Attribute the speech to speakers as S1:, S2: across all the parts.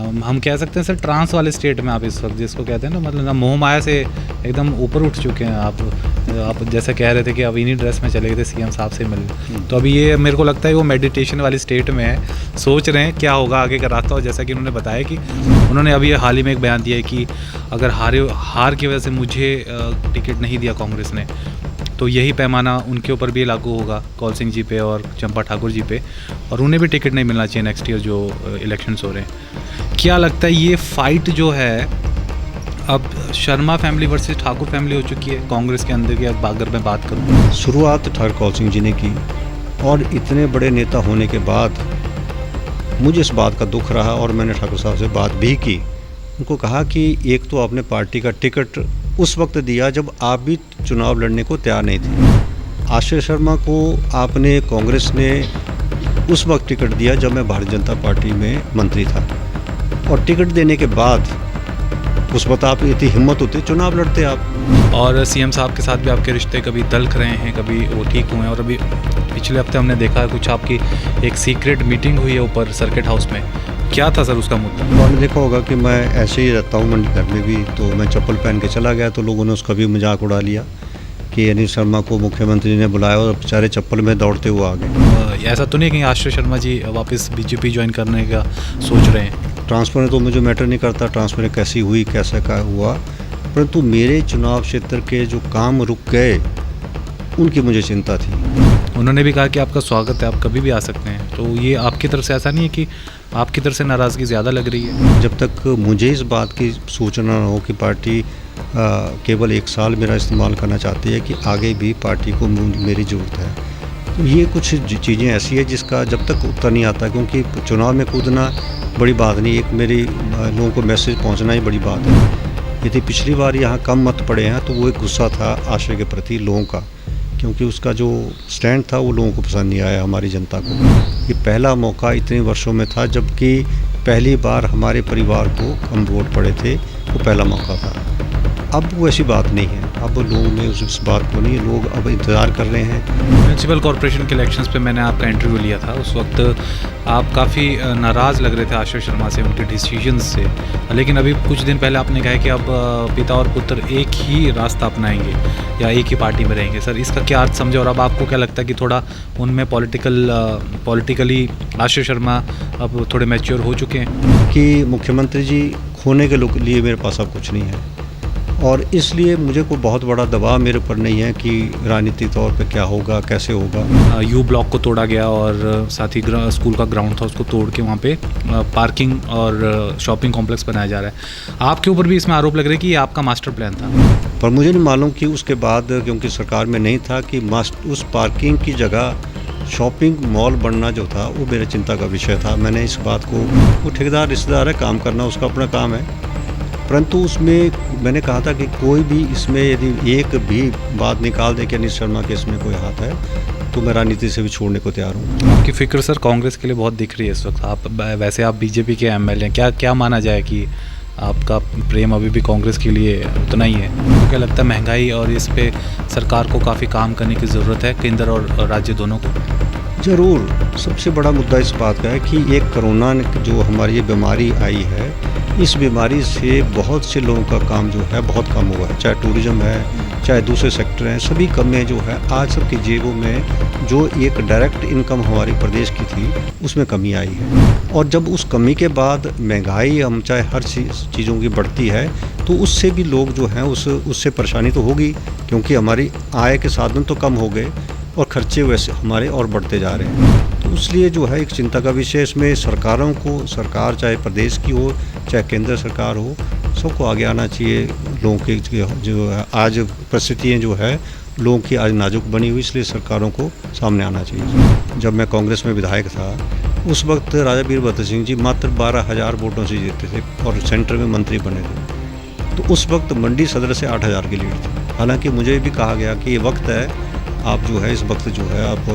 S1: हम कह सकते हैं सर ट्रांस वाले स्टेट में आप इस वक्त जिसको कहते हैं ना, मतलब ना मोह माया से एकदम ऊपर उठ चुके हैं आप जैसे कह रहे थे कि अब इन्हीं ड्रेस में चले गए थे सीएम साहब से मिलने, तो अभी ये मेरे को लगता है वो मेडिटेशन वाली स्टेट में है, सोच रहे हैं क्या होगा आगे का रास्ता। और जैसा कि उन्होंने बताया कि उन्होंने अभी हाल ही में एक बयान दिया है कि अगर हार की वजह से मुझे टिकट नहीं दिया कांग्रेस ने, तो यही पैमाना उनके ऊपर भी लागू होगा, कौल सिंह जी पे और चंपा ठाकुर जी पे, और उन्हें भी टिकट नहीं मिलना चाहिए नेक्स्ट ईयर जो इलेक्शंस हो रहे हैं। क्या लगता है ये फाइट जो है अब Sharma family versus Thakur family हो चुकी है कांग्रेस के अंदर की, अब अगर मैं बात करूँ?
S2: शुरुआत ठाकुर कौल सिंह जी ने की, और इतने बड़े नेता होने के बाद मुझे इस बात का दुख रहा, और मैंने ठाकुर साहब से बात भी की, उनको कहा कि एक तो आपने पार्टी का टिकट उस वक्त दिया जब आप भी चुनाव लड़ने को तैयार नहीं थे। आश्रय शर्मा को आपने कांग्रेस ने उस वक्त टिकट दिया जब मैं भारतीय जनता पार्टी में मंत्री था, और टिकट देने के बाद उस वक्त आप इतनी हिम्मत होती चुनाव लड़ते आप।
S1: और सीएम साहब के साथ भी आपके रिश्ते कभी दलक रहे हैं, कभी वो ठीक हुए हैं, और अभी पिछले हफ्ते हमने देखा कुछ आपकी एक सीक्रेट मीटिंग हुई है ऊपर सर्किट हाउस में, क्या था सर उसका मुद्दा?
S2: तो आपने देखा होगा कि मैं ऐसे ही रहता हूँ मंडी घर में भी, तो मैं चप्पल पहन के चला गया तो लोगों ने उसका भी मजाक उड़ा लिया कि अनिल शर्मा को मुख्यमंत्री ने बुलाया और बेचारे चप्पल में दौड़ते हुए आ गए।
S1: ऐसा तो नहीं कहीं आश्रय शर्मा जी वापस बीजेपी ज्वाइन करने का सोच रहे हैं?
S2: ट्रांसफ़र तो मुझे मैटर नहीं करता, ट्रांसफ़र कैसी हुई कैसा क्या हुआ, परंतु मेरे चुनाव क्षेत्र के जो काम रुक गए उनकी मुझे चिंता थी।
S1: उन्होंने भी कहा कि आपका स्वागत है, आप कभी भी आ सकते हैं, तो ये आपकी तरफ से ऐसा नहीं है कि आपकी तरफ से नाराज़गी ज़्यादा लग रही है?
S2: जब तक मुझे इस बात की सूचना न हो कि पार्टी केवल 1 साल मेरा इस्तेमाल करना चाहती है, कि आगे भी पार्टी को मेरी ज़रूरत है, तो ये कुछ चीज़ें ऐसी है जिसका जब तक उत्तर नहीं आता, क्योंकि चुनाव में कूदना बड़ी बात नहीं, एक मेरी लोगों को मैसेज पहुंचना ही बड़ी बात है। यदि पिछली बार यहाँ कम मत पड़े हैं तो वो एक गुस्सा था आश्रय के प्रति लोगों का, क्योंकि उसका जो स्टैंड था वो लोगों को पसंद नहीं आया, हमारी जनता को। ये पहला मौका इतने वर्षों में था जबकि पहली बार हमारे परिवार को कम वोट पड़े थे, वो पहला मौका था। अब वो ऐसी बात नहीं है, अब लोगों ने उस बात को नहीं, लोग अब इंतज़ार कर रहे हैं।
S1: म्यूनसिपल कॉरपोरेशन के इलेक्शंस पे मैंने आपका इंटरव्यू लिया था, उस वक्त आप काफ़ी नाराज़ लग रहे थे आश्रय शर्मा से, उनके डिसीजंस से, लेकिन अभी कुछ दिन पहले आपने कहा कि अब पिता और पुत्र एक ही रास्ता अपनाएंगे या एक ही पार्टी में रहेंगे। सर इसका क्या अर्थ समझे, और अब आपको क्या लगता है कि थोड़ा उनमें पॉलिटिकली आश्रय शर्मा अब थोड़े मैच्योर हो चुके हैं?
S2: कि मुख्यमंत्री जी खोने के लिए मेरे पास अब कुछ नहीं है, और इसलिए मुझे कोई बहुत बड़ा दबाव मेरे ऊपर नहीं है कि राजनीतिक तौर पे क्या होगा कैसे होगा।
S1: यू ब्लॉक को तोड़ा गया और साथ ही स्कूल का ग्राउंड था उसको तोड़ के वहाँ पे पार्किंग और शॉपिंग कॉम्प्लेक्स बनाया जा रहा है। आपके ऊपर भी इसमें आरोप लग रहे हैं कि ये आपका मास्टर प्लान था,
S2: पर मुझे नहीं मालूम कि उसके बाद, क्योंकि सरकार में नहीं था, कि उस पार्किंग की जगह शॉपिंग मॉल बनना जो था वो मेरे चिंता का विषय था। मैंने इस बात को, वो ठेकेदार रिश्तेदार है, काम करना उसका अपना काम है, परंतु उसमें मैंने कहा था कि कोई भी इसमें यदि एक भी बात निकाल दे कि अनिल शर्मा के इसमें कोई हाथ है, तो मैं राजनीति से भी छोड़ने को तैयार हूँ।
S1: आपकी फिक्र सर कांग्रेस के लिए बहुत दिख रही है इस वक्त, आप वैसे आप बीजेपी के एमएलए हैं, क्या माना जाए कि आपका प्रेम अभी भी कांग्रेस के लिए उतना ही है? तो क्या लगता है महंगाई और इस पे सरकार को काफ़ी काम करने की ज़रूरत है, केंद्र और राज्य दोनों को?
S2: ज़रूर। सबसे बड़ा मुद्दा इस बात का है कि एक कोरोना जो हमारी ये बीमारी आई है, इस बीमारी से बहुत से लोगों का काम जो है बहुत कम हुआ है, चाहे टूरिज़्म है, चाहे दूसरे सेक्टर हैं, सभी कमें जो है आज सबकी जेबों में जो एक डायरेक्ट इनकम हमारे प्रदेश की थी उसमें कमी आई है। और जब उस कमी के बाद महंगाई हम चाहे हर चीज़ों की बढ़ती है, तो उससे भी लोग जो हैं उससे परेशानी तो होगी, क्योंकि हमारी आय के साधन तो कम हो गए और खर्चे वैसे हमारे और बढ़ते जा रहे हैं। तो इसलिए जो है एक चिंता का विषय, इसमें सरकारों को, सरकार चाहे प्रदेश की हो चाहे केंद्र सरकार हो, सबको आगे आना चाहिए। लोगों की जो है आज परिस्थितियाँ जो है लोगों की आज नाजुक बनी हुई, इसलिए सरकारों को सामने आना चाहिए। जब मैं कांग्रेस में विधायक था उस वक्त राजा वीरभद्र सिंह जी मात्र 12,000 वोटों से जीते थे और सेंटर में मंत्री बने थे, तो उस वक्त मंडी सदर से 8,000 की लीड थी। हालांकि मुझे भी कहा गया कि ये वक्त है, आप जो है इस वक्त जो है आप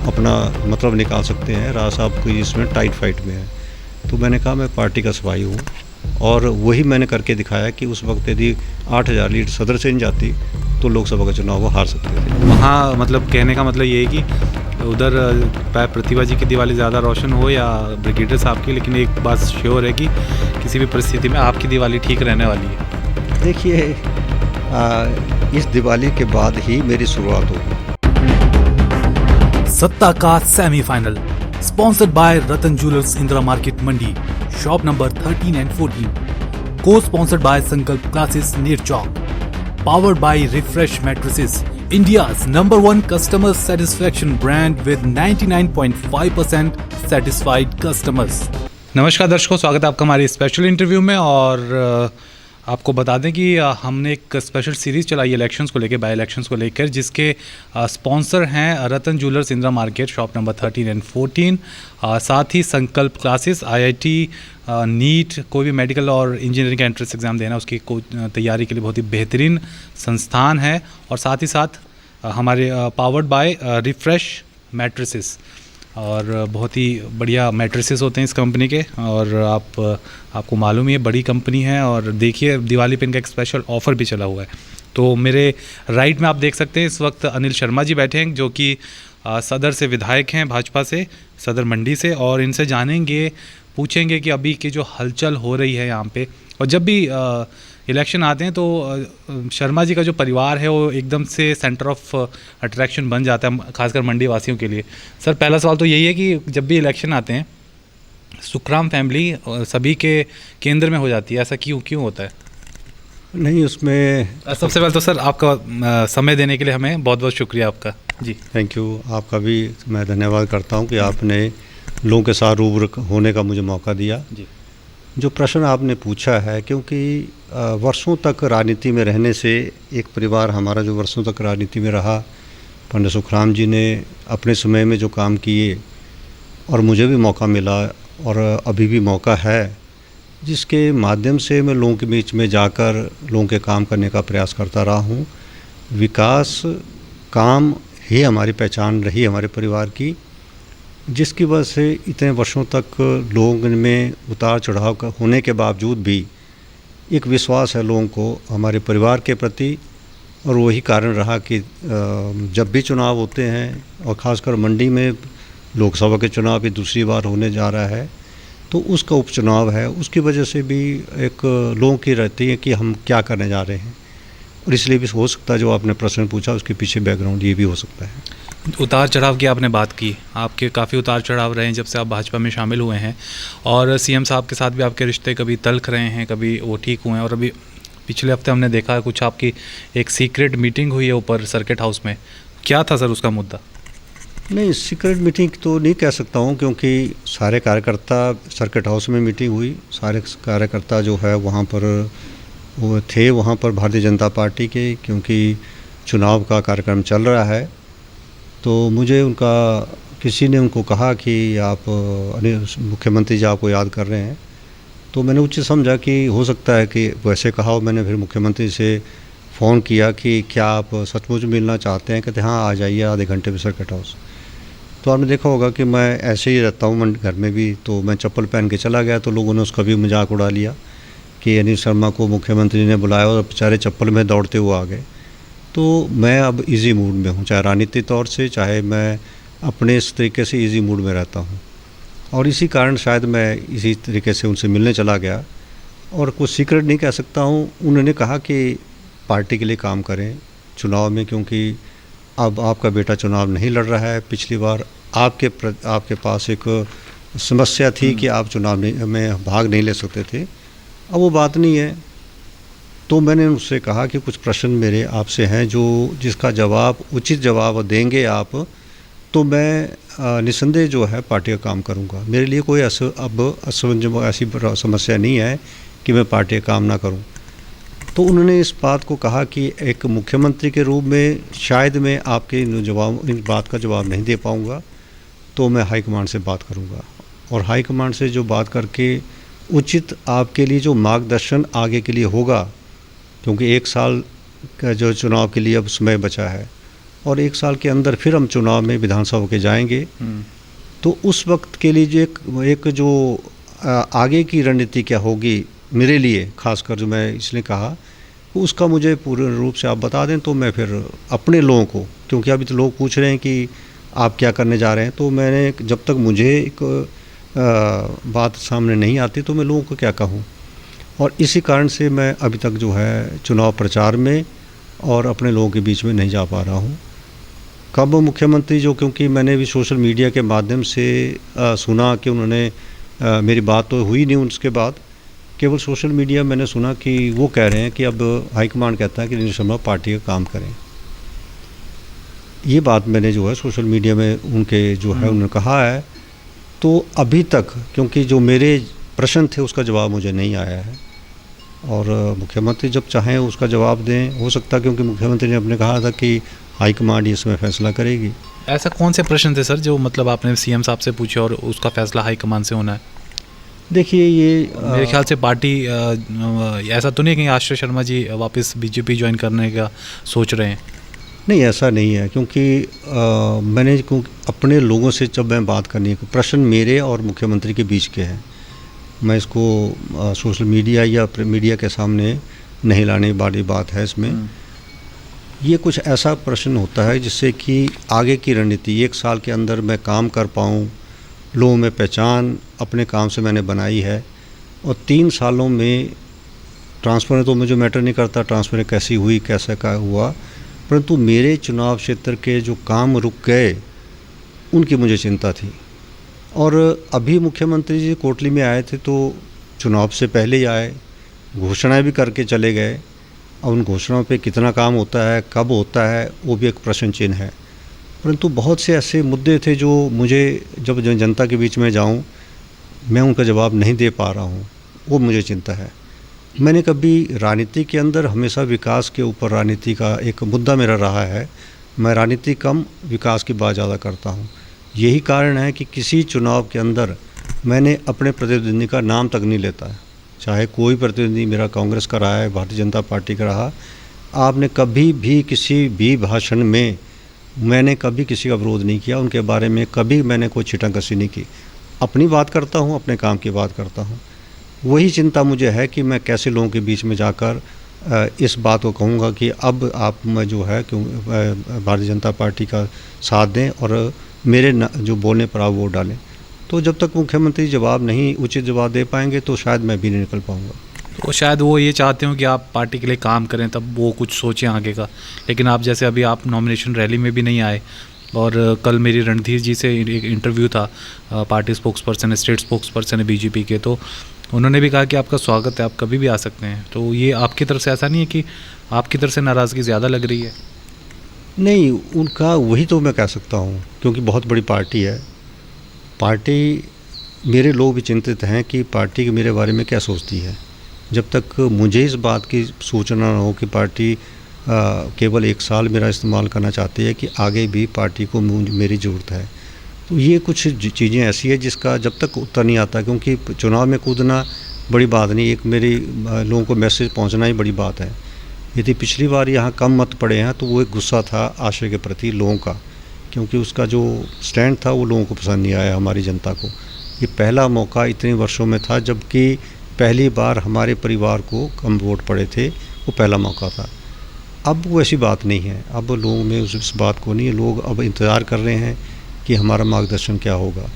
S2: अपना मतलब निकाल सकते हैं, राज साहब कोई इसमें टाइट फाइट में है। तो मैंने कहा मैं पार्टी का सिपाही हूँ, और वही मैंने करके दिखाया कि उस वक्त यदि 8,000 लीड सदर से नहीं जाती तो लोकसभा का चुनाव वो हार सकते थे।
S1: वहाँ मतलब कहने का मतलब ये है कि उधर प्रतिभा जी की दिवाली ज़्यादा रोशन हो या ब्रिगेडियर साहब की, लेकिन एक बात श्योर है कि किसी भी परिस्थिति में आपकी दिवाली ठीक रहने वाली है।
S2: देखिए, इस दिवाली के बाद ही मेरी शुरुआत होगी।
S3: सत्ता का semifinal sponsored by Ratan jewellers Indira market Mandi, shop number 13 and 14, को स्पॉन्सर्ड बाय संकल्प क्लासेस नीर चौक, powered by Refresh Mattresses, India's #1 customer satisfaction brand with 99.5% satisfied customers.
S1: नमस्कार दर्शकों, स्वागत है आपका हमारी स्पेशल इंटरव्यू में। और आपको बता दें कि हमने एक स्पेशल सीरीज़ चलाई इलेक्शंस को लेकर, बाई इलेक्शंस को लेकर, जिसके स्पॉन्सर हैं Ratan jewellers Indira market, shop number 13 and 14, साथ ही संकल्प क्लासेस, IIT, नीट, कोई भी मेडिकल और इंजीनियरिंग का एंट्रेंस एग्ज़ाम देना उसकी तैयारी के लिए बहुत ही बेहतरीन संस्थान है। और साथ ही साथ हमारे पावर्ड बाय रिफ्रेश मैट्रेसेस, और बहुत ही बढ़िया मैट्रेसेस होते हैं इस कंपनी के। और आपको मालूम ही है, बड़ी कंपनी है। और देखिए, दिवाली पे इनका एक स्पेशल ऑफ़र भी चला हुआ है। तो मेरे राइट में आप देख सकते हैं इस वक्त अनिल शर्मा जी बैठे हैं, जो कि सदर से विधायक हैं, भाजपा से, सदर मंडी से। और इनसे जानेंगे, पूछेंगे कि अभी की जो हलचल हो रही है यहाँ पे, और जब भी इलेक्शन आते हैं तो शर्मा जी का जो परिवार है वो एकदम से सेंटर ऑफ अट्रैक्शन बन जाता है, खासकर मंडी वासियों के लिए। सर, पहला सवाल तो यही है कि जब भी इलेक्शन आते हैं सुखराम फैमिली सभी के केंद्र में हो जाती है, ऐसा क्यों होता है?
S2: नहीं, उसमें
S1: सबसे पहले तो सर आपका समय देने के लिए हमें बहुत बहुत शुक्रिया आपका जी।
S2: Thank you. आपका भी मैं धन्यवाद करता हूँ कि आपने लोगों के साथ रूबरू होने का मुझे मौका दिया
S1: जी।
S2: जो प्रश्न आपने पूछा है, क्योंकि वर्षों तक राजनीति में रहने से, एक परिवार हमारा जो वर्षों तक राजनीति में रहा, पंडित सुखराम जी ने अपने समय में जो काम किए और मुझे भी मौका मिला और अभी भी मौका है, जिसके माध्यम से मैं लोगों के बीच में जाकर लोगों के काम करने का प्रयास करता रहा हूँ। विकास काम ही हमारी पहचान रही हमारे परिवार की, जिसकी वजह से इतने वर्षों तक लोगों में उतार चढ़ाव होने के बावजूद भी एक विश्वास है लोगों को हमारे परिवार के प्रति। और वही कारण रहा कि जब भी चुनाव होते हैं, और ख़ासकर मंडी में लोकसभा के चुनाव भी दूसरी बार होने जा रहा है, तो उसका उपचुनाव है, उसकी वजह से भी एक लोगों की रहती है कि हम क्या करने जा रहे हैं। और इसलिए भी हो सकता है जो आपने प्रश्न पूछा उसके पीछे बैकग्राउंड ये भी हो सकता है।
S1: उतार चढ़ाव की आपने बात की, आपके काफ़ी उतार चढ़ाव रहे हैं जब से आप भाजपा में शामिल हुए हैं, और सीएम साहब के साथ भी आपके रिश्ते कभी तल्ख रहे हैं, कभी वो ठीक हुए हैं। और अभी पिछले हफ्ते हमने देखा कुछ आपकी एक सीक्रेट मीटिंग हुई है ऊपर सर्किट हाउस में, क्या था सर उसका मुद्दा?
S2: नहीं, सीक्रेट मीटिंग तो नहीं कह सकता हूँ, क्योंकि सारे कार्यकर्ता सर्किट हाउस में मीटिंग हुई, सारे कार्यकर्ता जो है वहाँ पर वो थे, वहाँ पर भारतीय जनता पार्टी के, क्योंकि चुनाव का कार्यक्रम चल रहा है। तो मुझे किसी ने उनको कहा कि आप मुख्यमंत्री जी आपको याद कर रहे हैं, तो मैंने उचित समझा कि हो सकता है कि वैसे कहा हो। मैंने फिर मुख्यमंत्री से फ़ोन किया कि क्या आप सचमुच मिलना चाहते हैं? कहते हाँ, आ जाइए आधे घंटे में सर्किट हाउस। तो आपने देखा होगा कि मैं ऐसे ही रहता हूँ घर में भी, तो मैं चप्पल पहन के चला गया, तो लोगों ने उसका भी मजाक उड़ा लिया कि अनिल शर्मा को मुख्यमंत्री ने बुलाया और बेचारे चप्पल में दौड़ते हुए आ गए। तो मैं अब इजी मूड में हूँ, चाहे राजनीतिक तौर से, चाहे मैं अपने इस तरीके से इजी मूड में रहता हूँ। और इसी कारण शायद मैं इसी तरीके से उनसे मिलने चला गया। और कुछ सीक्रेट नहीं कह सकता हूँ। उन्होंने कहा कि पार्टी के लिए काम करें चुनाव में, क्योंकि अब आपका बेटा चुनाव नहीं लड़ रहा है। पिछली बार आपके पास एक समस्या थी कि आप चुनाव में भाग नहीं ले सकते थे, अब वो बात नहीं है। तो मैंने उनसे कहा कि कुछ प्रश्न मेरे आपसे हैं जिसका जवाब, उचित जवाब देंगे आप, तो मैं निसंदेह जो है पार्टी का काम करूंगा। मेरे लिए कोई अब ऐसी समस्या नहीं है कि मैं पार्टी का काम ना करूं। तो उन्होंने इस बात को कहा कि एक मुख्यमंत्री के रूप में शायद मैं आपके इन बात का जवाब नहीं दे पाऊंगा, तो मैं हाईकमांड से बात करूंगा। और हाईकमांड से जो बात करके उचित आपके लिए जो मार्गदर्शन आगे के लिए होगा, क्योंकि 1 साल का जो चुनाव के लिए अब समय बचा है, और 1 साल के अंदर फिर हम चुनाव में विधानसभा के जाएंगे, तो उस वक्त के लिए एक जो आगे की रणनीति क्या होगी मेरे लिए, खासकर जो मैं इसलिए कहा, उसका मुझे पूर्ण रूप से आप बता दें, तो मैं फिर अपने लोगों को, क्योंकि अभी तो लोग पूछ रहे हैं कि आप क्या करने जा रहे हैं। तो मैंने जब तक मुझे एक बात सामने नहीं आती तो मैं लोगों को क्या कहूँ, और इसी कारण से मैं अभी तक जो है चुनाव प्रचार में और अपने लोगों के बीच में नहीं जा पा रहा हूँ। कब मुख्यमंत्री जो, क्योंकि मैंने भी सोशल मीडिया के माध्यम से सुना कि उन्होंने मेरी बात तो हुई नहीं, उसके बाद केवल सोशल मीडिया मैंने सुना कि वो कह रहे हैं कि अब हाईकमांड कहता है कि नीरज शर्मा पार्टी का काम करें। ये बात मैंने जो है सोशल मीडिया में उनके जो है उन्होंने कहा है। तो अभी तक क्योंकि जो मेरे प्रश्न थे उसका जवाब मुझे नहीं आया है, और मुख्यमंत्री जब चाहें उसका जवाब दें, हो सकता है, क्योंकि मुख्यमंत्री ने अपने कहा था कि हाईकमांड इसमें फैसला करेगी।
S1: ऐसा कौन से प्रश्न थे सर जो मतलब आपने सीएम साहब से पूछे और उसका फैसला हाईकमान से होना है?
S2: देखिए ये
S1: मेरे ख्याल से पार्टी ऐसा तो नहीं कि आश्रय शर्मा जी वापस बीजेपी ज्वाइन करने का सोच रहे हैं?
S2: नहीं, ऐसा नहीं है, क्योंकि मैंने अपने लोगों से जब मैं बात करनी, प्रश्न मेरे और मुख्यमंत्री के बीच के हैं, मैं इसको सोशल मीडिया या मीडिया के सामने नहीं लाने वाली बात है। इसमें ये कुछ ऐसा प्रश्न होता है जिससे कि आगे की रणनीति 1 साल के अंदर मैं काम कर पाऊँ, लोगों में पहचान अपने काम से मैंने बनाई है, और 3 सालों में ट्रांसफ़र तो मुझे मैटर नहीं करता ट्रांसफ़र कैसी हुई, कैसा क्या हुआ, परंतु मेरे चुनाव क्षेत्र के जो काम रुक गए उनकी मुझे चिंता थी। और अभी मुख्यमंत्री जी कोटली में आए थे तो चुनाव से पहले ही आए, घोषणाएं भी करके चले गए, और उन घोषणाओं पे कितना काम होता है, कब होता है, वो भी एक प्रश्न चिन्ह है। परंतु बहुत से ऐसे मुद्दे थे जो मुझे जब जनता के बीच में जाऊं मैं उनका जवाब नहीं दे पा रहा हूं, वो मुझे चिंता है। मैंने कभी राजनीति के अंदर हमेशा विकास के ऊपर राजनीति का एक मुद्दा मेरा रहा है, मैं राजनीति कम विकास की बात ज़्यादा करता हूं। यही कारण है कि किसी चुनाव के अंदर मैंने अपने प्रतिद्वंदी का नाम तक नहीं लेता है, चाहे कोई प्रतिद्वंदी मेरा कांग्रेस का रहा है, भारतीय जनता पार्टी का रहा। आपने कभी भी किसी भी भाषण में मैंने कभी किसी का विरोध नहीं किया, उनके बारे में कभी मैंने कोई छिटाकसी नहीं की। अपनी बात करता हूँ, अपने काम की बात करता हूँ। वही चिंता मुझे है कि मैं कैसे लोगों के बीच में जाकर इस बात को कहूँगा कि अब आप मैं जो है क्यों भारतीय जनता पार्टी का साथ दें और मेरे जो बोलने पर आप वोट डालें। तो जब तक मुख्यमंत्री जवाब नहीं, उचित जवाब दे पाएंगे तो शायद मैं भी नहीं निकल पाऊँगा।
S1: तो शायद वो ये चाहते हो कि आप पार्टी के लिए काम करें, तब वो कुछ सोचें आगे का। लेकिन आप जैसे अभी आप नॉमिनेशन रैली में भी नहीं आए, और कल मेरी रणधीर जी से एक इंटरव्यू था, party spokes person, state spokes person है बीजेपी के, तो उन्होंने भी कहा कि आपका स्वागत है, आप कभी भी आ सकते हैं। तो ये आपकी तरफ से ऐसा नहीं है कि आपकी तरफ से नाराज़गी ज़्यादा लग रही है?
S2: नहीं, उनका वही तो मैं कह सकता हूँ, क्योंकि बहुत बड़ी पार्टी है। पार्टी, मेरे लोग भी चिंतित हैं कि पार्टी के मेरे बारे में क्या सोचती है। जब तक मुझे इस बात की सूचना न हो कि पार्टी केवल 1 साल मेरा इस्तेमाल करना चाहती है, कि आगे भी पार्टी को मेरी ज़रूरत है, तो ये कुछ चीज़ें ऐसी है जिसका जब तक उत्तर नहीं आता, क्योंकि चुनाव में कूदना बड़ी बात नहीं, एक मेरी लोगों को मैसेज पहुंचना ही बड़ी बात है। यदि पिछली बार यहाँ कम मत पड़े हैं तो वो एक गुस्सा था आश्रय के प्रति लोगों का, क्योंकि उसका जो स्टैंड था वो लोगों को पसंद नहीं आया, हमारी जनता को। ये पहला मौका इतने वर्षों में था जबकि पहली बार हमारे परिवार को कम वोट पड़े थे, वो पहला मौका था। अब वो ऐसी बात नहीं है, अब लोगों में उस बात को नहीं है, लोग अब इंतज़ार कर रहे हैं कि हमारा मार्गदर्शन क्या होगा।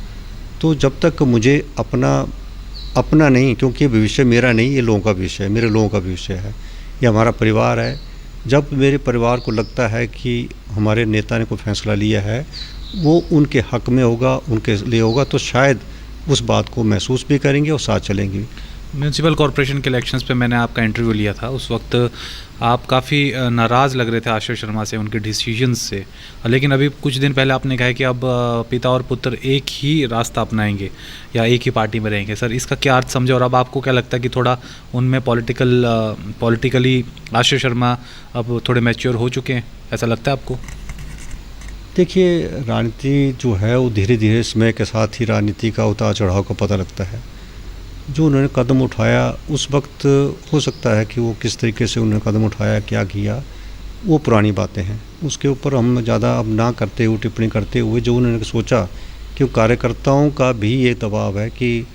S2: तो जब तक मुझे अपना नहीं, क्योंकि ये भविष्य मेरा नहीं, ये लोगों का भविष्य है, मेरे लोगों का भविष्य है, ये हमारा परिवार है। जब मेरे परिवार को लगता है कि हमारे नेता ने कोई फैसला लिया है वो उनके हक में होगा, उनके लिए होगा, तो शायद उस बात को महसूस भी करेंगे और साथ चलेंगे।
S1: म्यूनसिपल कॉरपोरेशन के इलेक्शंस पे मैंने आपका इंटरव्यू लिया था, उस वक्त आप काफ़ी नाराज़ लग रहे थे आश्रय शर्मा से, उनके डिसीजंस से। लेकिन अभी कुछ दिन पहले आपने कहा कि अब पिता और पुत्र एक ही रास्ता अपनाएंगे या एक ही पार्टी में रहेंगे। सर, इसका क्या अर्थ समझे, और अब आपको क्या लगता है कि थोड़ा उनमें पॉलिटिकली आश्रय शर्मा अब थोड़े मैच्योर हो चुके हैं, ऐसा लगता है आपको?
S2: देखिए, राजनीति जो है वो धीरे धीरे समय के साथ ही राजनीति का उतार चढ़ाव का पता लगता है। जो उन्होंने कदम उठाया उस वक्त हो सकता है कि वो किस तरीके से उन्होंने कदम उठाया, क्या किया, वो पुरानी बातें हैं, उसके ऊपर हम ज़्यादा अब ना करते हुए, टिप्पणी करते हुए, जो उन्होंने सोचा कि कार्यकर्ताओं का भी ये दबाव है कि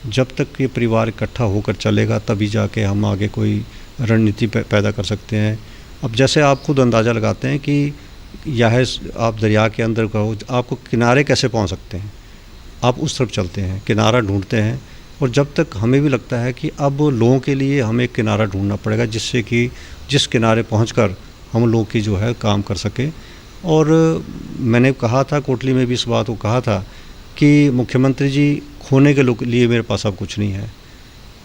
S2: जब तक ये परिवार इकट्ठा होकर चलेगा तभी जाके हम आगे कोई रणनीति पैदा कर सकते हैं। अब जैसे आप खुद अंदाज़ा लगाते हैं कि या है आप दरिया के अंदर कहो, आपको किनारे कैसे पहुंच सकते हैं, आप उस तरफ चलते हैं, किनारा ढूंढते हैं। और जब तक हमें भी लगता है कि अब लोगों के लिए हमें एक किनारा ढूंढना पड़ेगा जिससे कि जिस किनारे पहुंचकर हम लोग की जो है काम कर सकें। और मैंने कहा था कोटली में भी इस बात को कहा था कि मुख्यमंत्री जी खोने के लिए मेरे पास अब कुछ नहीं है,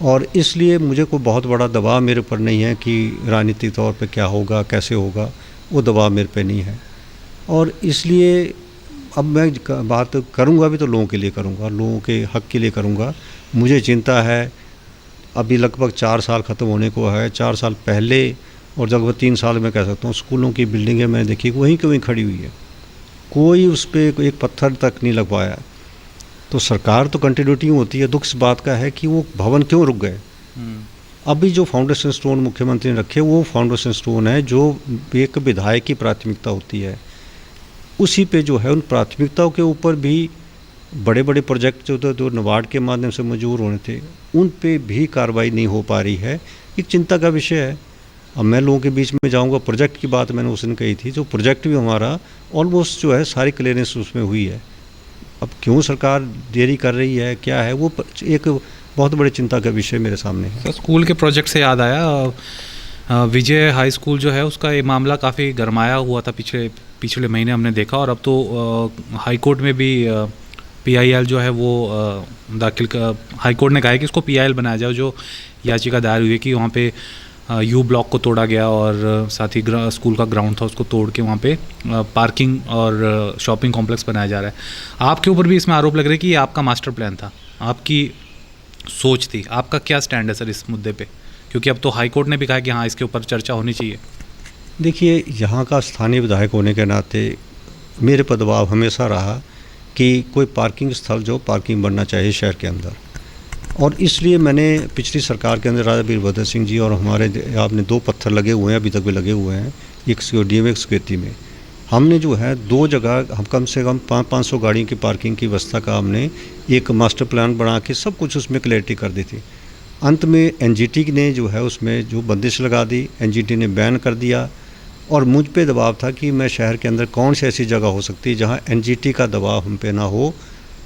S2: और इसलिए मुझे कोई बहुत बड़ा दबाव मेरे ऊपर नहीं है कि राजनीतिक तौर पे क्या होगा कैसे होगा, वो दबाव मेरे पे नहीं है। और इसलिए अब मैं बात करूँगा भी तो लोगों के लिए करूँगा, लोगों के हक़ के लिए करूँगा। मुझे चिंता है, अभी लगभग 4 साल ख़त्म होने को है, 4 साल पहले और लगभग 3 साल में कह सकता हूँ स्कूलों की बिल्डिंगें मैंने देखी वहीं की वहीं खड़ी हुई है, कोई उस पर एक पत्थर तक नहीं लग पाया। तो सरकार तो कंटिन्यूटी होती है, दुख इस बात का है कि वो भवन क्यों रुक गए। अभी जो फाउंडेशन स्टोन मुख्यमंत्री ने रखे वो फाउंडेशन स्टोन है जो एक विधायक की प्राथमिकता होती है, उसी पे जो है उन प्राथमिकताओं के ऊपर भी बड़े बड़े प्रोजेक्ट जो थे जो नाबार्ड के माध्यम से मंजूर होने थे उन पे भी कार्रवाई नहीं हो पा रही है, एक चिंता का विषय है। अब मैं लोगों के बीच में जाऊंगा, प्रोजेक्ट की बात मैंने उस दिन कही थी, जो प्रोजेक्ट भी हमारा ऑलमोस्ट जो है सारी क्लियरेंस उसमें हुई है। अब क्यों सरकार देरी कर रही है क्या है, वो एक बहुत बड़ी चिंता का विषय मेरे सामने है।
S1: सर, स्कूल के प्रोजेक्ट से याद आया, विजय हाई स्कूल जो है उसका ये मामला काफ़ी गरमाया हुआ था पिछले महीने हमने देखा, और अब तो हाई कोर्ट में भी PIL जो है वो हाई कोर्ट ने कहा है कि इसको PIL बनाया जाए, जो याचिका दायर हुई है कि वहाँ पे U ब्लॉक को तोड़ा गया और साथ ही स्कूल का ग्राउंड था उसको तोड़ के वहाँ पे पार्किंग और शॉपिंग कॉम्प्लेक्स बनाया जा रहा है। आपके ऊपर भी इसमें आरोप लग रहा है कि ये आपका मास्टर प्लान था, आपकी सोच थी। आपका क्या स्टैंड है सर इस मुद्दे पे, क्योंकि अब तो हाई कोर्ट ने भी कहा कि हाँ इसके ऊपर चर्चा होनी चाहिए।
S2: देखिए, यहाँ का स्थानीय विधायक होने के नाते मेरे पर दबाव हमेशा रहा कि कोई पार्किंग स्थल जो पार्किंग बनना चाहिए शहर के अंदर, और इसलिए मैंने पिछली सरकार के अंदर राजा वीरभद्र सिंह जी और हमारे आपने 2 पत्थर लगे हुए हैं, अभी तक भी लगे हुए हैं, एक DMX स्वीकृति में हमने जो है 2 जगह हम कम से कम 500 गाड़ियों की पार्किंग की व्यवस्था का हमने एक मास्टर प्लान बना के सब कुछ उसमें क्लैरिटी कर दी थी। अंत में NGT ने जो है उसमें जो बंदिश लगा दी, NGT ने बैन कर दिया, और मुझ पे दबाव था कि मैं शहर के अंदर कौन सी ऐसी जगह हो सकती है जहाँ NGT का दबाव हम पे ना हो।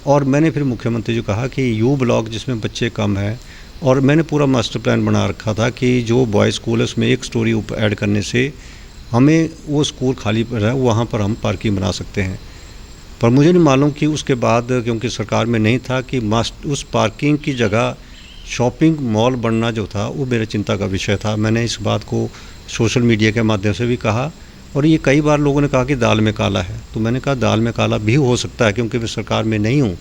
S2: और मैंने फिर मुख्यमंत्री जी कहा कि U ब्लॉक जिसमें बच्चे कम हैं, और मैंने पूरा मास्टर प्लान बना रखा था कि जो बॉयज़ स्कूल है उसमें 1 स्टोरी ऐड करने से हमें वो स्कूल खाली पर है वहाँ पर हम पार्किंग बना सकते हैं। पर मुझे नहीं मालूम कि उसके बाद क्योंकि सरकार में नहीं था कि उस पार्किंग की जगह शॉपिंग मॉल बनना जो था वो मेरे चिंता का विषय था। मैंने इस बात को सोशल मीडिया के माध्यम से भी कहा, और ये कई बार लोगों ने कहा कि दाल में काला है, तो मैंने कहा दाल में काला भी हो सकता है क्योंकि मैं सरकार में नहीं हूँ।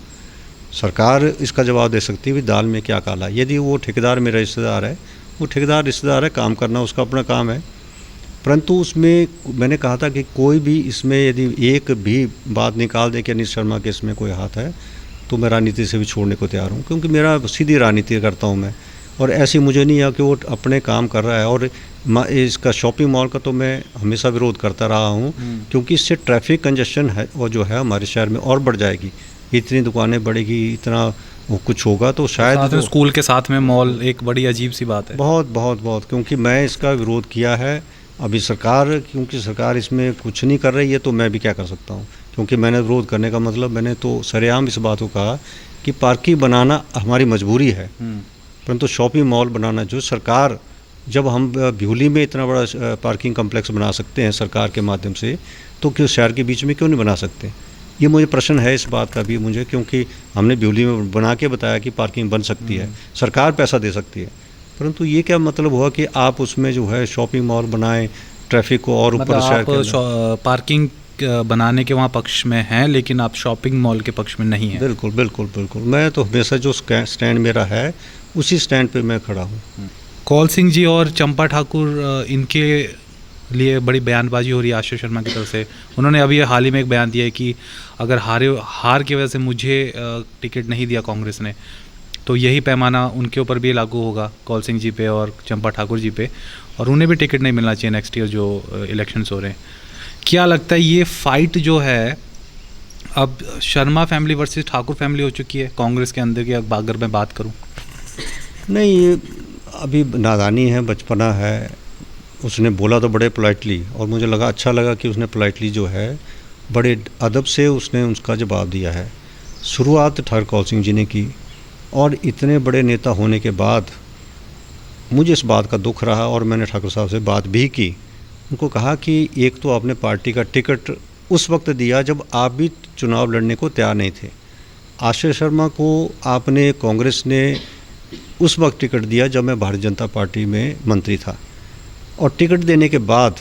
S2: सरकार इसका जवाब दे सकती है कि दाल में क्या काला। यदि वो ठेकेदार मेरा रिश्तेदार है, वो ठेकेदार रिश्तेदार है, काम करना उसका अपना काम है। परंतु उसमें मैंने कहा था कि कोई भी इसमें यदि एक भी बात निकाल दे कि अनिल शर्मा के इसमें कोई हाथ है तो मैं राजनीति से भी छोड़ने को तैयार हूँ, क्योंकि मेरा सीधी राजनीति करता हूँ मैं, और ऐसी मुझे नहीं है कि वो अपने काम कर रहा है। और इसका शॉपिंग मॉल का तो मैं हमेशा विरोध करता रहा हूँ, क्योंकि इससे ट्रैफिक कंजेशन है वो जो है हमारे शहर में और बढ़ जाएगी। इतनी दुकानें बढ़ेगी, इतना वो कुछ होगा तो शायद
S1: तो स्कूल के साथ में मॉल एक बड़ी अजीब सी बात है।
S2: बहुत बहुत बहुत, क्योंकि मैं इसका विरोध किया है। अभी सरकार, क्योंकि सरकार इसमें कुछ नहीं कर रही है तो मैं भी क्या कर सकता हूँ, क्योंकि मैंने विरोध करने का मतलब मैंने तो सरेआम इस बात को कहा कि पार्किंग बनाना हमारी मजबूरी है, परंतु शॉपिंग मॉल बनाना जो सरकार, जब हम भ्यूली में इतना बड़ा पार्किंग कम्प्लेक्स बना सकते हैं सरकार के माध्यम से, तो क्यों शहर के बीच में क्यों नहीं बना सकते। ये मुझे प्रश्न है इस बात का भी मुझे, क्योंकि हमने भ्यूली में बना के बताया कि पार्किंग बन सकती है, सरकार पैसा दे सकती है, परंतु ये क्या मतलब हुआ कि आप उसमें जो है शॉपिंग मॉल बनाएं, ट्रैफिक को और ऊपर शहर के
S1: पार्किंग बनाने के वहाँ पक्ष में हैं, लेकिन आप शॉपिंग मॉल के पक्ष में नहीं हैं।
S2: बिल्कुल बिल्कुल बिल्कुल, मैं तो हमेशा जो स्टैंड मेरा है उसी स्टैंड पे मैं खड़ा हूँ।
S1: कौल सिंह जी और चंपा ठाकुर, इनके लिए बड़ी बयानबाजी हो रही है आशीष शर्मा की तरफ से। उन्होंने अभी हाल ही में एक बयान दिया है कि अगर हार की वजह से मुझे टिकट नहीं दिया कांग्रेस ने, तो यही पैमाना उनके ऊपर भी लागू होगा, कौल सिंह जी पे और चंपा ठाकुर जी पे, और उन्हें भी टिकट नहीं मिलना चाहिए नेक्स्ट ईयर जो इलेक्शंस हो रहे हैं। क्या लगता है ये फाइट जो है अब Sharma family versus Thakur family हो चुकी है कांग्रेस के अंदर की, अगर मैं बात करूं?
S2: नहीं, ये अभी नादानी है, बचपना है, उसने बोला तो बड़े पोलाइटली, और मुझे लगा अच्छा लगा कि उसने पोलाइटली जो है बड़े अदब से उसने उसका जवाब दिया है। शुरुआत ठाकुर कौल सिंह जी ने की, और इतने बड़े नेता होने के बाद मुझे इस बात का दुख रहा, और मैंने ठाकुर साहब से बात भी की। उनको कहा कि एक तो आपने पार्टी का टिकट उस वक्त दिया जब आप भी चुनाव लड़ने को तैयार नहीं थे। आश्रय शर्मा को आपने, कांग्रेस ने उस वक्त टिकट दिया जब मैं भारतीय जनता पार्टी में मंत्री था, और टिकट देने के बाद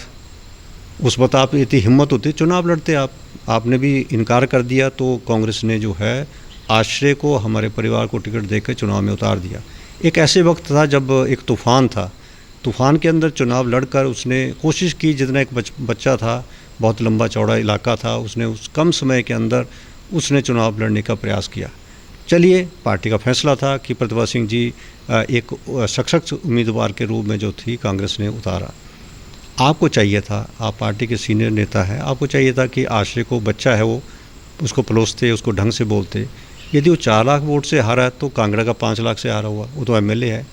S2: उस वक्त आप इतनी हिम्मत होती चुनाव लड़ते आपने भी इनकार कर दिया, तो कांग्रेस ने जो है आश्रय को, हमारे परिवार को टिकट देकर चुनाव में उतार दिया। एक ऐसे वक्त था जब एक तूफ़ान था, तूफ़ान के अंदर चुनाव लड़कर उसने कोशिश की, जितना एक बच्चा था, बहुत लंबा चौड़ा इलाका था, उसने उस कम समय के अंदर उसने चुनाव लड़ने का प्रयास किया। चलिए, पार्टी का फैसला था कि प्रतिभा सिंह जी एक सशक्त उम्मीदवार के रूप में जो थी कांग्रेस ने उतारा। आपको चाहिए था, आप पार्टी के सीनियर नेता हैं, आपको चाहिए था कि आश्रय को, बच्चा है वो, उसको पलोसते, उसको ढंग से बोलते। यदि वो 4 लाख वोट से हारा है तो कांगड़ा का 5 लाख से हारा हुआ, वो तो एमएलए है।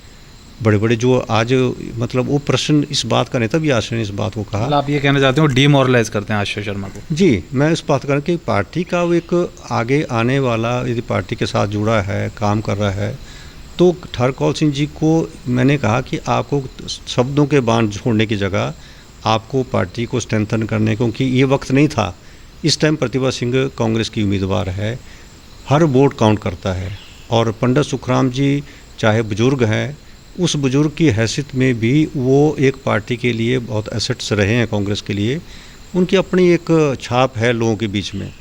S2: बड़े बड़े जो आज मतलब वो प्रश्न इस बात का नहीं था, भी आश्रय ने इस बात को कहा।
S1: मतलब आप ये कहना चाहते हो डीमोरलाइज करते हैं आश्रय शर्मा को?
S2: जी, मैं इस बात कर कि पार्टी का वो एक आगे आने वाला, यदि पार्टी के साथ जुड़ा है, काम कर रहा है, तो ठाकुर कौल सिंह जी को मैंने कहा कि आपको शब्दों के बाण छोड़ने की जगह आपको पार्टी को स्ट्रेंथन करने, क्योंकि ये वक्त नहीं था। इस टाइम प्रतिभा सिंह कांग्रेस की उम्मीदवार है, हर वोट काउंट करता है, और पंडित सुखराम जी चाहे बुजुर्ग हैं, उस बुजुर्ग की हैसियत में भी वो एक पार्टी के लिए बहुत एसेट्स रहे हैं कांग्रेस के लिए, उनकी अपनी एक छाप है लोगों के बीच में।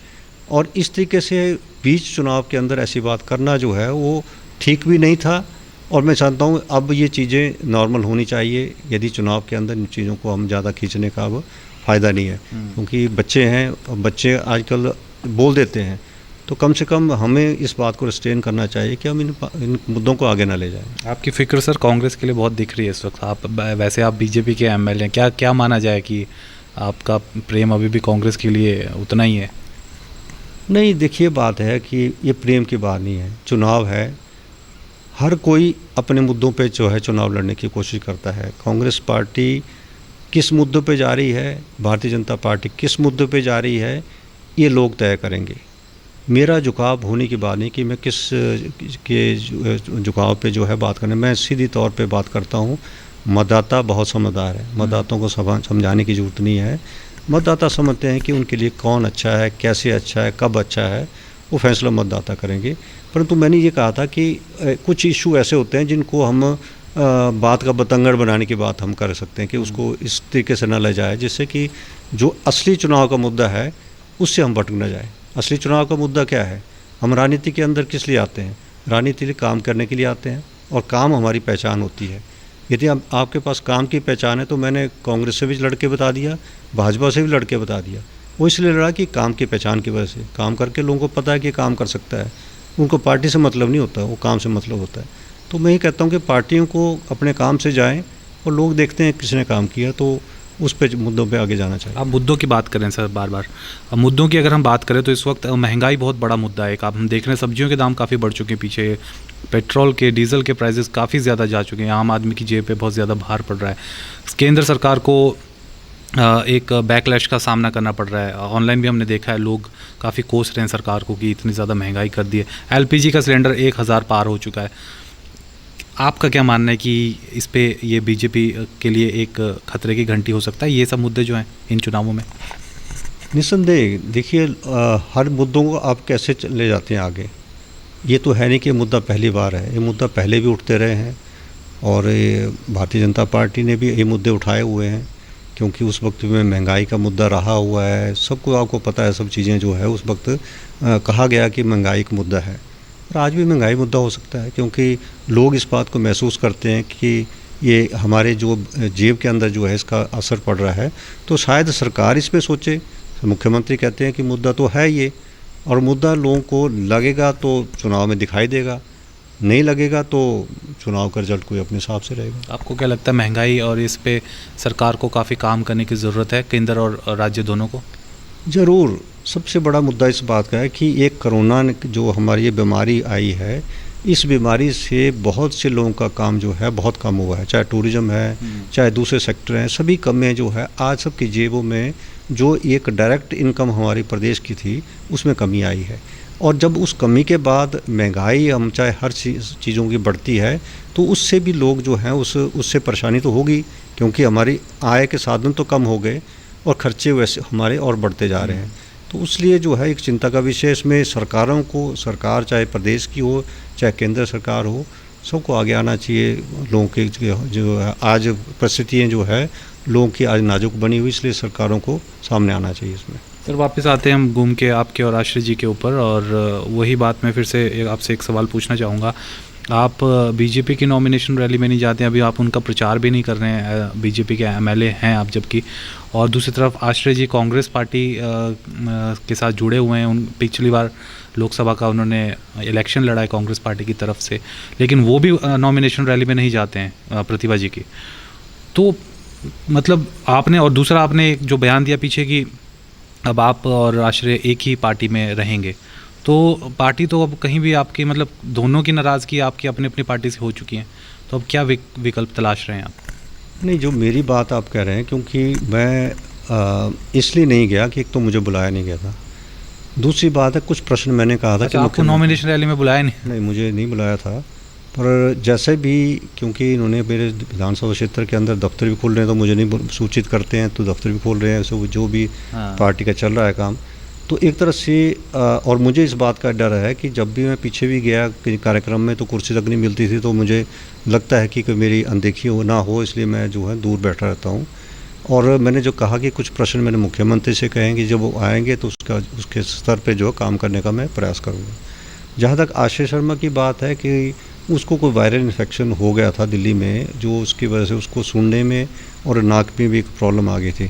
S2: और इस तरीके से बीच चुनाव के अंदर ऐसी बात करना जो है वो ठीक भी नहीं था, और मैं चाहता हूँ अब ये चीज़ें नॉर्मल होनी चाहिए। यदि चुनाव के अंदर इन चीज़ों को हम ज़्यादा खींचने का अब फ़ायदा नहीं है, क्योंकि बच्चे हैं, बच्चे आजकल बोल देते हैं, तो कम से कम हमें इस बात को रिस्ट्रेन करना चाहिए कि हम इन मुद्दों को आगे ना ले जाएं।
S1: आपकी फ़िक्र सर कांग्रेस के लिए बहुत दिख रही है इस वक्त। आप वैसे आप बीजेपी के एमएलए हैं, क्या माना जाए कि आपका प्रेम अभी भी कांग्रेस के लिए उतना ही है?
S2: नहीं, देखिए, बात है कि ये प्रेम की बात नहीं है, चुनाव है, हर कोई अपने मुद्दों पे जो है चुनाव लड़ने की कोशिश करता है। कांग्रेस पार्टी किस मुद्दों पे जा रही है, भारतीय जनता पार्टी किस मुद्दों पे जा रही है, ये लोग तय करेंगे। मेरा झुकाव होने की बात नहीं कि मैं किस के झुकाव पे जो है बात करने, मैं सीधी तौर पे बात करता हूँ। मतदाता बहुत समझदार है, मतदाताओं को समझाने की ज़रूरत नहीं है। मतदाता समझते हैं कि उनके लिए कौन अच्छा है, कैसे अच्छा है, कब अच्छा है, वो फैसला मतदाता करेंगे। परंतु मैंने ये कहा था कि कुछ इशू ऐसे होते हैं जिनको हम बात का बतंगड़ बनाने की बात हम कर सकते हैं कि उसको इस तरीके से ना ले जाए जिससे कि जो असली चुनाव का मुद्दा है उससे हम भटक न जाए। असली चुनाव का मुद्दा क्या है? हम राजनीति के अंदर किस लिए आते हैं? राजनीति लिए काम करने के लिए आते हैं, और काम हमारी पहचान होती है। यदि आपके पास काम की पहचान है, तो मैंने कांग्रेस से भी लड़के बता दिया, भाजपा से भी लड़के बता दिया। वो इसलिए लड़ा कि काम की पहचान की वजह से, काम करके लोगों को पता है कि काम कर सकता है, उनको पार्टी से मतलब नहीं होता, वो काम से मतलब होता है। तो मैं ये कहता हूँ कि पार्टियों को अपने काम से जाएं, और लोग देखते हैं किसने काम किया, तो उस पे मुद्दों पे आगे जाना चाहिए।
S1: आप मुद्दों की बात करें सर बार बार। अब मुद्दों की अगर हम बात करें तो इस वक्त महंगाई बहुत बड़ा मुद्दा है। एक आप हम देख रहे हैं सब्जियों के दाम काफ़ी बढ़ चुके हैं, पीछे पेट्रोल के, डीजल के प्राइसेस काफ़ी ज़्यादा जा चुके हैं, आम आदमी की जेब पे बहुत ज़्यादा भार पड़ रहा है। केंद्र सरकार को एक बैकलैश का सामना करना पड़ रहा है। ऑनलाइन भी हमने देखा है, लोग काफ़ी कोस रहे हैं सरकार को कि इतनी ज़्यादा महंगाई कर दी है। एलपीजी का सिलेंडर 1000 पार हो चुका है। आपका क्या मानना है कि इस पे ये बीजेपी के लिए एक खतरे की घंटी हो सकता है, ये सब मुद्दे जो हैं इन चुनावों में?
S2: निस्संदेह, देखिए, हर मुद्दों को आप कैसे ले जाते हैं आगे, ये तो है नहीं कि मुद्दा पहली बार है, ये मुद्दा पहले भी उठते रहे हैं, और भारतीय जनता पार्टी ने भी ये मुद्दे उठाए हुए हैं, क्योंकि उस वक्त में महंगाई का मुद्दा रहा हुआ है। सबको आपको पता है, सब चीज़ें जो है उस वक्त कहा गया कि महंगाई का मुद्दा है, और आज भी महंगाई मुद्दा हो सकता है, क्योंकि लोग इस बात को महसूस करते हैं कि ये हमारे जो जेब के अंदर जो है इसका असर पड़ रहा है। तो शायद सरकार इस पे सोचे। मुख्यमंत्री कहते हैं कि मुद्दा तो है ये, और मुद्दा लोगों को लगेगा तो चुनाव में दिखाई देगा, नहीं लगेगा तो चुनाव का रिजल्ट कोई अपने हिसाब से रहेगा।
S1: आपको क्या लगता है महंगाई और इस पे सरकार को काफ़ी काम करने की ज़रूरत है, केंद्र और राज्य दोनों को?
S2: ज़रूर। सबसे बड़ा मुद्दा इस बात का है कि एक कोरोना जो हमारी ये बीमारी आई है, इस बीमारी से बहुत से लोगों का काम जो है बहुत कम हुआ है, चाहे टूरिज़्म है, चाहे दूसरे सेक्टर हैं, सभी कमें जो है आज सबकी जेबों में जो एक डायरेक्ट इनकम हमारे प्रदेश की थी उसमें कमी आई है। और जब उस कमी के बाद महंगाई हम चाहे हर चीज़ों की बढ़ती है तो उससे भी लोग जो हैं उससे परेशानी तो होगी, क्योंकि हमारी आय के साधन तो कम हो गए और खर्चे वैसे हमारे और बढ़ते जा रहे हैं। तो इसलिए जो है एक चिंता का विषय, इसमें सरकारों को, सरकार चाहे प्रदेश की हो चाहे केंद्र सरकार हो, सबको आगे आना चाहिए। लोगों के जो है आज परिस्थितियाँ जो है लोगों की आज नाजुक बनी हुई, इसलिए सरकारों को सामने आना चाहिए इसमें।
S1: सर वापस आते हैं हम घूम के आपके और आश्रय जी के ऊपर, और वही बात मैं फिर से आपसे एक सवाल पूछना चाहूँगा। आप बीजेपी की नॉमिनेशन रैली में नहीं जाते हैं, अभी आप उनका प्रचार भी नहीं कर रहे हैं, बीजेपी के एमएलए हैं आप जबकि, और दूसरी तरफ आश्रय जी कांग्रेस पार्टी के साथ जुड़े हुए हैं। उन पिछली बार लोकसभा का उन्होंने इलेक्शन लड़ा है कांग्रेस पार्टी की तरफ से, लेकिन वो भी नॉमिनेशन रैली में नहीं जाते हैं प्रतिभा जी की। तो मतलब आपने, और दूसरा आपने एक जो बयान दिया पीछे कि अब आप और आश्रय एक ही पार्टी में रहेंगे, तो पार्टी तो अब कहीं भी आपकी, मतलब दोनों की नाराज़गी आपकी अपनी अपनी पार्टी से हो चुकी हैं, तो अब क्या विकल्प तलाश रहे हैं आप?
S2: नहीं, जो मेरी बात आप कह रहे हैं, क्योंकि मैं इसलिए नहीं गया कि एक तो मुझे बुलाया नहीं गया था, दूसरी बात है कुछ प्रश्न मैंने कहा था।
S1: अच्छा, आपको नॉमिनेशन रैली में बुलाया नहीं?
S2: नहीं, मुझे नहीं बुलाया था, पर जैसे भी, क्योंकि इन्होंने मेरे विधानसभा क्षेत्र के अंदर दफ्तर भी खोल रहे हैं तो मुझे नहीं सूचित करते हैं, तो दफ्तर भी खोल रहे हैं, सो जो भी पार्टी का चल रहा है काम, तो एक तरह से और मुझे इस बात का डर है कि जब भी मैं पीछे भी गया कार्यक्रम में तो कुर्सी तक नहीं मिलती थी, तो मुझे लगता है कि मेरी अनदेखी हो ना हो, इसलिए मैं जो है दूर बैठा रहता हूँ। और मैंने जो कहा कि कुछ प्रश्न मैंने मुख्यमंत्री से कहेंगे, जब वो आएंगे तो उसके स्तर पे जो काम करने का मैं प्रयास करूँगा। जहाँ तक आश्रय शर्मा की बात है कि उसको कोई वायरल इन्फेक्शन हो गया था दिल्ली में, जो उसकी वजह से उसको सुनने में और नाक में भी एक प्रॉब्लम आ गई थी।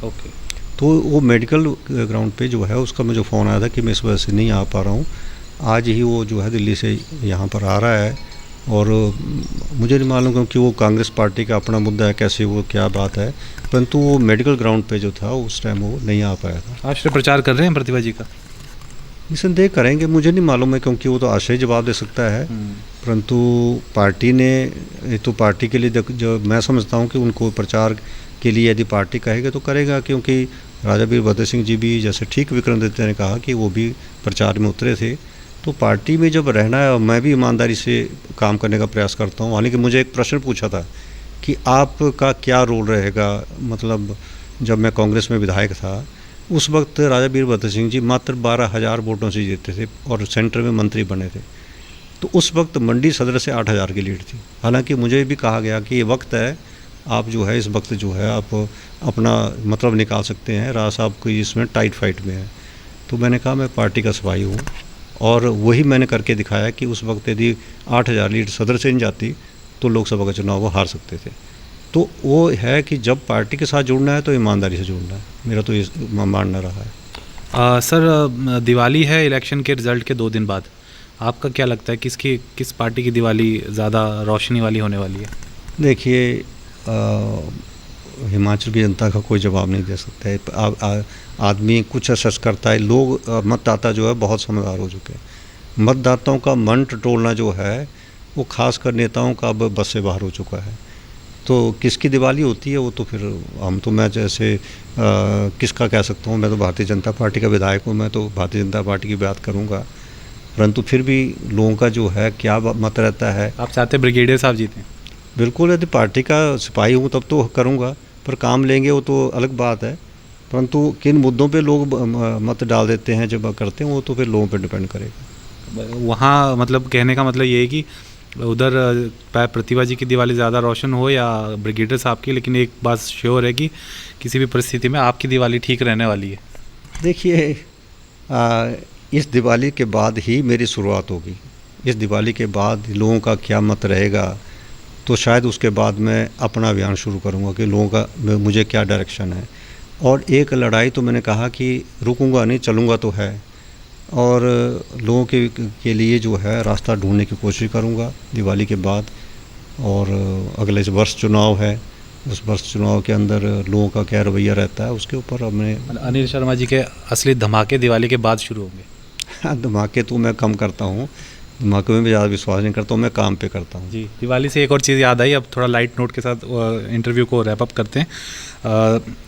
S2: तो वो मेडिकल ग्राउंड पे जो है उसका मुझे फ़ोन आया था कि मैं इस वजह से नहीं आ पा रहा हूँ। आज ही वो जो है दिल्ली से यहाँ पर आ रहा है, और मुझे नहीं मालूम क्योंकि वो कांग्रेस पार्टी का अपना मुद्दा है, कैसे वो क्या बात है, परंतु वो मेडिकल ग्राउंड पे जो था उस टाइम वो नहीं आ पाया था।
S1: आश्रय प्रचार कर रहे हैं प्रतिभा जी का?
S2: निसंदेह करेंगे, मुझे नहीं मालूम है, क्योंकि वो तो आश्रय जवाब दे सकता है, परंतु पार्टी ने तो पार्टी के लिए जो मैं समझता हूँ कि उनको प्रचार के लिए यदि पार्टी कहेगा तो करेगा, क्योंकि राजा वीरभद्र सिंह जी भी, जैसे ठीक विक्रमादित्य ने कहा कि वो भी प्रचार में उतरे थे, तो पार्टी में जब रहना है, मैं भी ईमानदारी से काम करने का प्रयास करता हूँ। हालांकि मुझे एक प्रश्न पूछा था कि आपका क्या रोल रहेगा, मतलब जब मैं कांग्रेस में विधायक था उस वक्त राजा वीरभद्र सिंह जी मात्र 12,000 वोटों से जीते थे और सेंटर में मंत्री बने थे, तो उस वक्त मंडी सदर से 8,000 की लीड थी। हालांकि मुझे भी कहा गया कि ये वक्त है, आप जो है इस वक्त जो है आप अपना मतलब निकाल सकते हैं, राज साहब को इसमें टाइट फाइट में है। तो मैंने कहा मैं पार्टी का सिपाही हूँ, और वही मैंने करके दिखाया कि उस वक्त यदि 8,000 लीड सदर से नहीं जाती तो लोकसभा का चुनाव वो हार सकते थे। तो वो है कि जब पार्टी के साथ जुड़ना है तो ईमानदारी से जुड़ना है, मेरा तो ये मानना रहा है।
S1: सर दिवाली है इलेक्शन के रिज़ल्ट के 2 दिन बाद, आपका क्या लगता है किस पार्टी की दिवाली ज़्यादा रोशनी वाली होने वाली है?
S2: देखिए, हिमाचल की जनता का कोई जवाब नहीं दे सकता है। आदमी कुछ असर करता है, लोग मतदाता जो है बहुत समझदार हो चुके हैं। मतदाताओं का मन टटोलना जो है वो खासकर नेताओं का अब बस से बाहर हो चुका है। तो किसकी दिवाली होती है वो तो फिर मैं जैसे किसका कह सकता हूँ, मैं तो भारतीय जनता पार्टी का विधायक हूँ, मैं तो भारतीय जनता पार्टी की बात करूँगा, परंतु फिर भी लोगों का जो है क्या मत रहता है।
S1: आप चाहते ब्रिगेडियर साहब जीतें?
S2: बिल्कुल, यदि पार्टी का सिपाही हूँ तब तो करूँगा, पर काम लेंगे वो तो अलग बात है, परंतु किन मुद्दों पे लोग मत डाल देते हैं जब करते हैं वो तो फिर लोगों पे डिपेंड करेगा।
S1: वहाँ मतलब कहने का मतलब ये है कि उधर प्रतिभा जी की दिवाली ज़्यादा रोशन हो या ब्रिगेडियर साहब की, लेकिन एक बात श्योर है कि किसी भी परिस्थिति में आपकी दिवाली ठीक रहने वाली है।
S2: देखिए, इस दिवाली के बाद ही मेरी शुरुआत होगी। इस दिवाली के बाद लोगों का क्या मत रहेगा तो शायद उसके बाद मैं अपना अभियान शुरू करूँगा कि लोगों का मुझे क्या डायरेक्शन है। और एक लड़ाई तो मैंने कहा कि रुकूंगा नहीं, चलूँगा तो है, और लोगों के लिए जो है रास्ता ढूंढने की कोशिश करूँगा दिवाली के बाद। और अगले वर्ष चुनाव है, उस वर्ष चुनाव के अंदर लोगों का क्या रवैया रहता है उसके ऊपर हमने।
S1: अनिल शर्मा जी के असली धमाके दिवाली के बाद शुरू होंगे?
S2: धमाके तो मैं कम करता हूँ, दिमाग में भी ज़्यादा विश्वास नहीं करता हूँ, मैं काम पे करता हूँ।
S1: जी, दिवाली से एक और चीज़ याद आई, अब थोड़ा लाइट नोट के साथ इंटरव्यू को रैप अप करते हैं।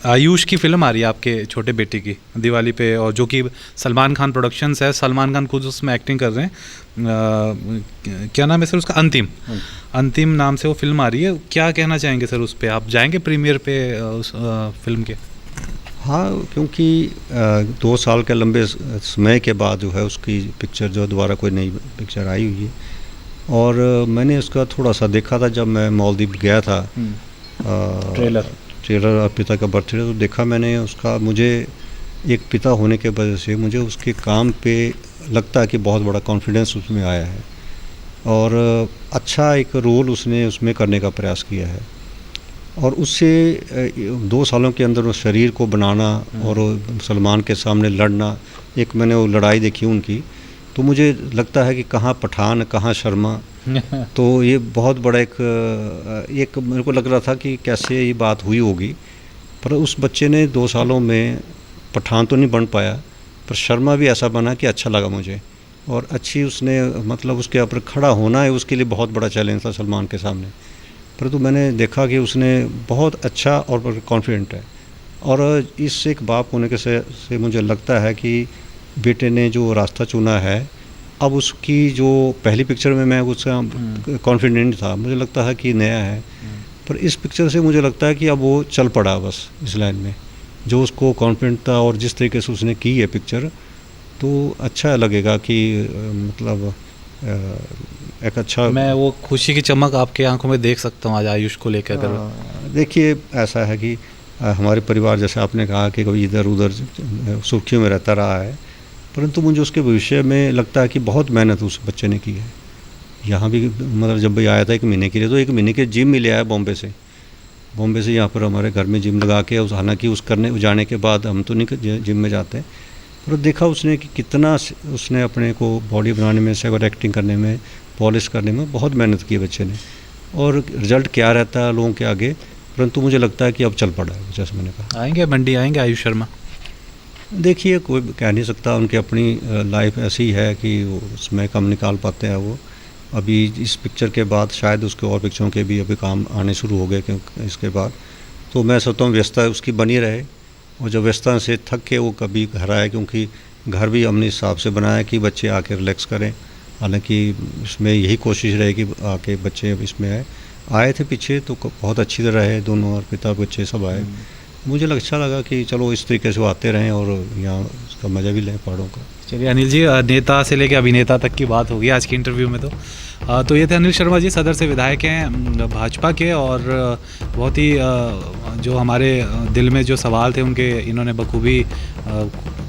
S1: आयुष की फिल्म आ रही है आपके छोटे बेटे की दिवाली पे, और जो कि सलमान खान प्रोडक्शंस है, सलमान खान खुद उसमें एक्टिंग कर रहे हैं। क्या नाम है सर उसका? अंतिम नाम से वो फिल्म आ रही है। क्या कहना चाहेंगे सर उस पर? आप जाएंगे प्रीमियर पे उस फिल्म के?
S2: हाँ, क्योंकि 2 साल के लंबे समय के बाद जो है उसकी पिक्चर जो दोबारा कोई नई पिक्चर आई हुई है, और मैंने उसका थोड़ा सा देखा था जब मैं मालदीव गया था। ट्रेलर पिता का बर्थडे तो देखा मैंने उसका। मुझे एक पिता होने के वजह से मुझे उसके काम पे लगता है कि बहुत बड़ा कॉन्फिडेंस उसमें आया है, और अच्छा एक रोल उसने उसमें करने का प्रयास किया है। और उससे 2 सालों के अंदर उस शरीर को बनाना और सलमान के सामने लड़ना, एक मैंने वो लड़ाई देखी उनकी, तो मुझे लगता है कि कहाँ पठान कहाँ शर्मा। तो ये बहुत बड़ा एक मेरे को लग रहा था कि कैसे ये बात हुई होगी, पर उस बच्चे ने 2 सालों में पठान तो नहीं बन पाया, पर शर्मा भी ऐसा बना कि अच्छा लगा मुझे। और अच्छी उसने मतलब उसके ऊपर खड़ा होना है उसके लिए बहुत बड़ा चैलेंज था सलमान के सामने, परंतु मैंने देखा कि उसने बहुत अच्छा और कॉन्फिडेंट है। और इस एक बाप होने के से मुझे लगता है कि बेटे ने जो रास्ता चुना है, अब उसकी जो पहली पिक्चर में मैं उसका कॉन्फिडेंट था, मुझे लगता है कि नया है, पर इस पिक्चर से मुझे लगता है कि अब वो चल पड़ा बस इस लाइन में, जो उसको कॉन्फिडेंट था और जिस तरीके से उसने की है पिक्चर, तो अच्छा लगेगा कि मतलब एक अच्छा,
S1: मैं वो खुशी की चमक आपके आंखों में देख सकता हूँ आज आयुष को लेकर कर।
S2: देखिए ऐसा है कि हमारे परिवार, जैसे आपने कहा कि कभी इधर उधर सुर्खियों में रहता रहा है, परंतु मुझे उसके भविष्य में लगता है कि बहुत मेहनत उस बच्चे ने की है। यहाँ भी मतलब जब भी आया था 1 महीने के लिए, तो 1 महीने के जिम में ले आया बॉम्बे से यहाँ पर हमारे घर में जिम लगा के, हालांकि उस जाने के बाद हम तो नहीं जिम में जाते, पर देखा उसने कि कितना उसने अपने को बॉडी बनाने में, सेवर एक्टिंग करने में, पॉलिश करने में बहुत मेहनत की है बच्चे ने। और रिजल्ट क्या रहता है लोगों के आगे, परंतु मुझे लगता है कि अब चल पड़ा है, जैसे मैंने कहा।
S1: आएंगे मंडी, आएंगे आयुष शर्मा?
S2: देखिए कोई कह नहीं सकता, उनकी अपनी लाइफ ऐसी है कि वो समय कम निकाल पाते हैं। वो अभी इस पिक्चर के बाद शायद उसके और पिक्चरों के भी अभी काम आने शुरू हो गए क्योंकि इसके बाद, तो मैं सोचता हूँ व्यस्तता उसकी बनी रहे, और जब व्यस्तता से थक के वो कभी घर आए, क्योंकि घर भी हमने हिसाब से बनाया कि बच्चे आके रिलैक्स करें। हालांकि इसमें यही कोशिश रहे कि आके बच्चे इसमें आए थे पीछे तो बहुत अच्छी तरह रहे दोनों, और पिता बच्चे सब आए। मुझे अच्छा लगा कि चलो इस तरीके से वो आते रहें और यहाँ उसका मज़ा भी लें पहाड़ों का।
S1: चलिए अनिल जी, नेता से लेकर अभिनेता तक की बात होगी आज की इंटरव्यू में। तो ये थे अनिल शर्मा जी, सदर से विधायक हैं भाजपा के, और बहुत ही जो हमारे दिल में जो सवाल थे उनके इन्होंने बखूबी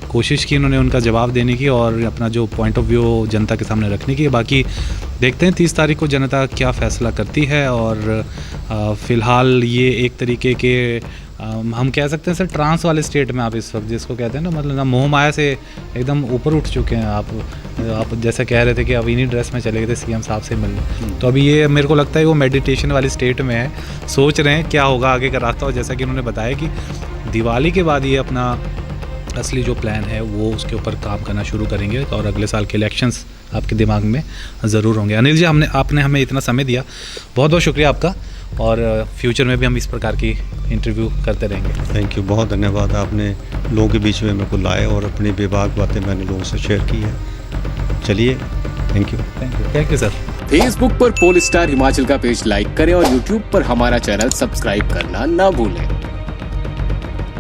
S1: कोशिश की इन्होंने उनका जवाब देने की, और अपना जो पॉइंट ऑफ व्यू जनता के सामने रखने की। बाकी देखते हैं 30 तारीख को जनता क्या फ़ैसला करती है। और फ़िलहाल ये एक तरीके के हम कह सकते हैं सर ट्रांस वाले स्टेट में आप इस वक्त जिसको कहते हैं ना, मतलब ना मोह माया से एकदम ऊपर उठ चुके हैं आप जैसे कह रहे थे कि अब इन्हीं ड्रेस में चले गए थे सीएम साहब से मिलने, तो अभी ये मेरे को लगता है वो मेडिटेशन वाली स्टेट में है, सोच रहे हैं क्या होगा आगे का रास्ता। और जैसा कि उन्होंने बताया कि दिवाली के बाद ये अपना असली जो प्लान है वो उसके ऊपर काम करना शुरू करेंगे, और अगले साल के इलेक्शंस आपके दिमाग में ज़रूर होंगे। अनिल जी, आपने हमें इतना समय दिया, बहुत बहुत शुक्रिया आपका, और फ्यूचर में भी हम इस प्रकार की इंटरव्यू करते रहेंगे।
S2: थैंक यू, बहुत धन्यवाद। आपने लोगों के बीच में मेरे को लाए और अपनी बेबाक बातें मैंने लोगों से शेयर की है। चलिए,
S1: थैंक यू सर।
S4: फेसबुक पर पोल स्टार हिमाचल का पेज लाइक करें और यूट्यूब पर हमारा चैनल सब्सक्राइब करना ना भूलें।